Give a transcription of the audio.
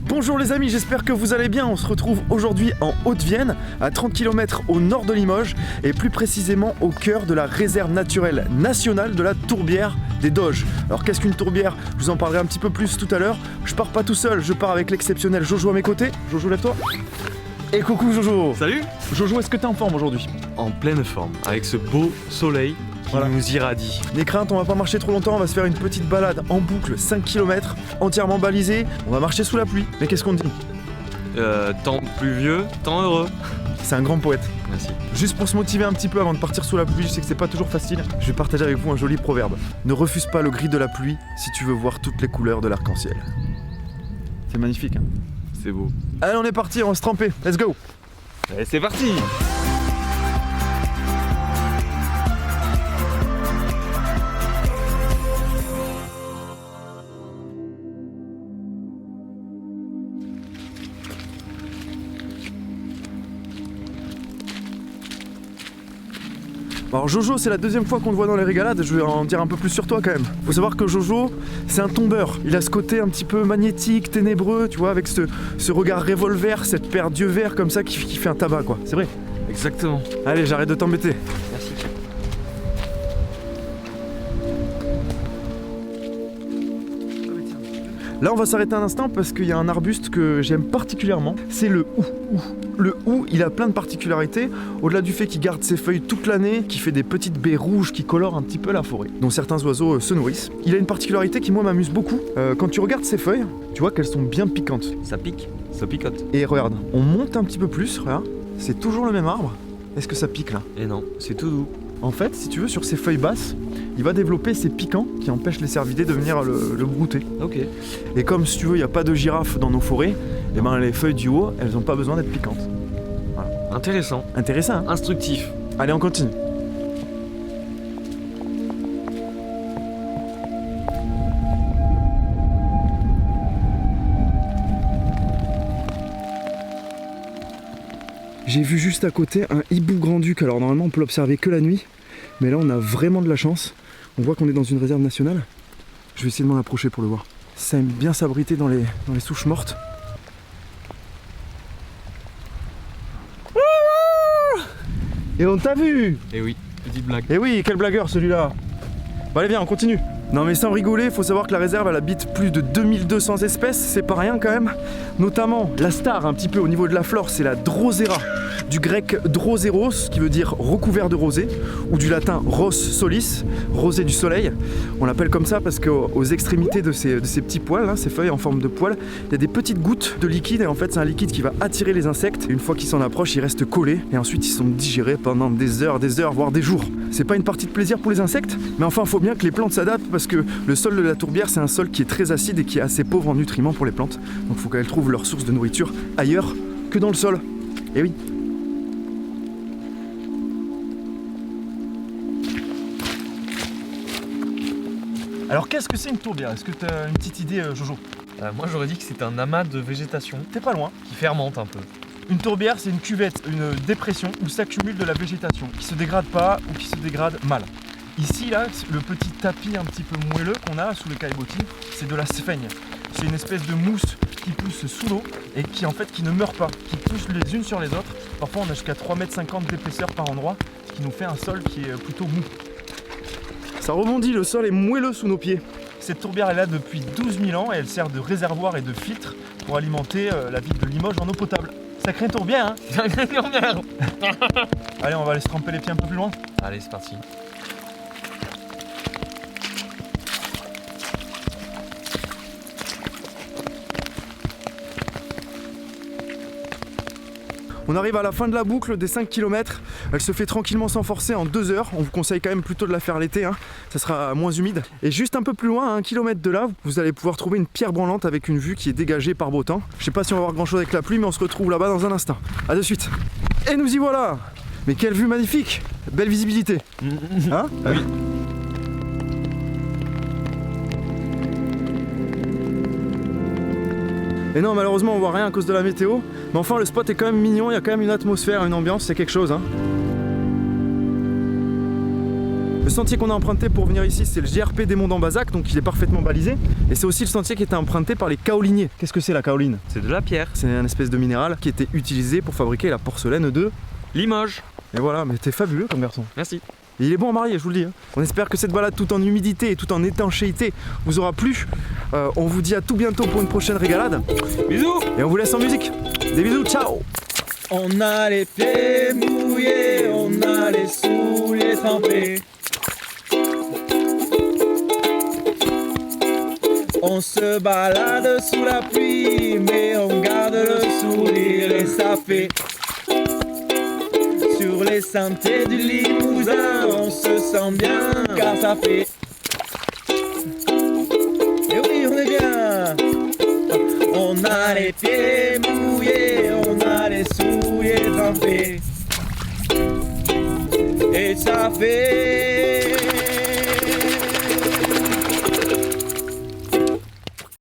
Bonjour les amis, j'espère que vous allez bien. On se retrouve aujourd'hui en Haute-Vienne, à 30 km au nord de Limoges, et plus précisément au cœur de la réserve naturelle nationale de la tourbière des Doges. Alors qu'est-ce qu'une tourbière? Je vous en parlerai un petit peu plus tout à l'heure. Je pars pas tout seul, je pars avec l'exceptionnel Jojo à mes côtés. Jojo, lève-toi. Et coucou Jojo. Salut. Jojo, est-ce que t'es en forme aujourd'hui? En pleine forme, avec ce beau soleil qui nous irradie. Des craintes, on va pas marcher trop longtemps, on va se faire une petite balade en boucle, 5 km, entièrement balisé. On va marcher sous la pluie. Mais qu'est-ce qu'on dit? Temps pluvieux, temps heureux. C'est un grand poète. Merci. Juste pour se motiver un petit peu avant de partir sous la pluie, je sais que c'est pas toujours facile, je vais partager avec vous un joli proverbe. Ne refuse pas le gris de la pluie si tu veux voir toutes les couleurs de l'arc-en-ciel. C'est magnifique, hein? C'est beau. Allez, on est parti, on va se tremper. Let's go! Allez, c'est parti. Alors Jojo, c'est la deuxième fois qu'on le voit dans les régalades, je vais en dire un peu plus sur toi quand même. Faut savoir que Jojo, c'est un tombeur. Il a ce côté un petit peu magnétique, ténébreux, tu vois, avec ce regard revolver, cette paire d'yeux verts comme ça qui fait un tabac, quoi. C'est vrai? Exactement. Allez, j'arrête de t'embêter. Merci. Là, on va s'arrêter un instant parce qu'il y a un arbuste que j'aime particulièrement. C'est le hou. Le hou, il a plein de particularités. Au-delà du fait qu'il garde ses feuilles toute l'année, qu'il fait des petites baies rouges qui colorent un petit peu la forêt, dont certains oiseaux se nourrissent. Il a une particularité qui, moi, m'amuse beaucoup. Quand tu regardes ses feuilles, tu vois qu'elles sont bien piquantes. Ça pique, ça picote. Et regarde, on monte un petit peu plus, regarde. C'est toujours le même arbre. Est-ce que ça pique là? Et non, c'est tout doux. En fait, si tu veux, sur ses feuilles basses, il va développer ces piquants qui empêchent les cervidés de venir le brouter. Ok. Et comme, si tu veux, il n'y a pas de girafes dans nos forêts, et ben les feuilles du haut, elles n'ont pas besoin d'être piquantes. Voilà. Intéressant. Intéressant, hein? Instructif. Allez, on continue. J'ai vu juste à côté un hibou grand-duc. Alors normalement on peut l'observer que la nuit, mais là on a vraiment de la chance. On voit qu'on est dans une réserve nationale. Je vais essayer de m'en approcher pour le voir. Ça aime bien s'abriter dans les souches mortes. Et on t'a vu! Et oui, petite blague. Et oui, quel blagueur celui-là! Bon allez viens, on continue. Non mais sans rigoler, faut savoir que la réserve elle habite plus de 2200 espèces, c'est pas rien quand même. Notamment la star un petit peu au niveau de la flore, c'est la Drosera, du grec droséros qui veut dire recouvert de rosée, ou du latin ros solis, rosée du soleil. On l'appelle comme ça parce qu'aux extrémités de ces petits poils, hein, ces feuilles en forme de poils, il y a des petites gouttes de liquide et en fait c'est un liquide qui va attirer les insectes. Une fois qu'ils s'en approchent, ils restent collés et ensuite ils sont digérés pendant des heures, voire des jours. C'est pas une partie de plaisir pour les insectes, mais enfin faut bien que les plantes s'adaptent parce que le sol de la tourbière c'est un sol qui est très acide et qui est assez pauvre en nutriments pour les plantes. Donc il faut qu'elles trouvent leur source de nourriture ailleurs que dans le sol. Et oui. Alors qu'est-ce que c'est une tourbière? Est-ce que tu as une petite idée, Jojo? Moi j'aurais dit que c'est un amas de végétation T'es pas loin. qui fermente un peu. Une tourbière, c'est une cuvette, une dépression où s'accumule de la végétation qui se dégrade pas ou qui se dégrade mal. Ici, là, le petit tapis un petit peu moelleux qu'on a sous le caillebotis, c'est de la sphaigne. C'est une espèce de mousse qui pousse sous l'eau et qui en fait qui ne meurt pas, qui pousse les unes sur les autres. Parfois, on a jusqu'à 3,50 m d'épaisseur par endroit, ce qui nous fait un sol qui est plutôt mou. Ça rebondit, le sol est moelleux sous nos pieds. Cette tourbière est là depuis 12 000 ans et elle sert de réservoir et de filtre pour alimenter la ville de Limoges en eau potable. Sacré tourbière, hein? Sacrée tourbière. Allez, on va aller se tremper les pieds un peu plus loin. Allez, c'est parti. On arrive à la fin de la boucle des 5 km. Elle se fait tranquillement sans forcer en 2 heures. On vous conseille quand même plutôt de la faire l'été, hein. Ça sera moins humide. Et juste un peu plus loin, à 1 km de là, vous allez pouvoir trouver une pierre branlante avec une vue qui est dégagée par beau temps. Je sais pas si on va voir grand chose avec la pluie, mais on se retrouve là-bas dans un instant. A de suite. Et nous y voilà. Mais quelle vue magnifique. Belle visibilité. Hein? Oui. Et non, malheureusement on voit rien à cause de la météo. Mais enfin le spot est quand même mignon, il y a quand même une atmosphère, une ambiance, c'est quelque chose, hein. Le sentier qu'on a emprunté pour venir ici, c'est le GRP des Monts d'Ambazac, donc il est parfaitement balisé. Et c'est aussi le sentier qui était emprunté par les kaoliniers. Qu'est-ce que c'est la kaoline? C'est de la pierre. C'est un espèce de minéral qui était utilisé pour fabriquer la porcelaine de Limoges. Et voilà, mais t'es fabuleux comme garçon. Merci. Et il est bon à marier, je vous le dis. On espère que cette balade tout en humidité et tout en étanchéité vous aura plu. On vous dit à tout bientôt pour une prochaine régalade. Bisous. Et on vous laisse en musique. Des bisous, ciao. On a les pieds mouillés, on a les souliers trempés. On se balade sous la pluie, mais on garde le sourire et ça fait. Sur les sentiers du Limousin, on se sent bien car ça fait. Et oui, on est bien. On a les pieds mouillés, on a les souliers trempés. Et ça fait.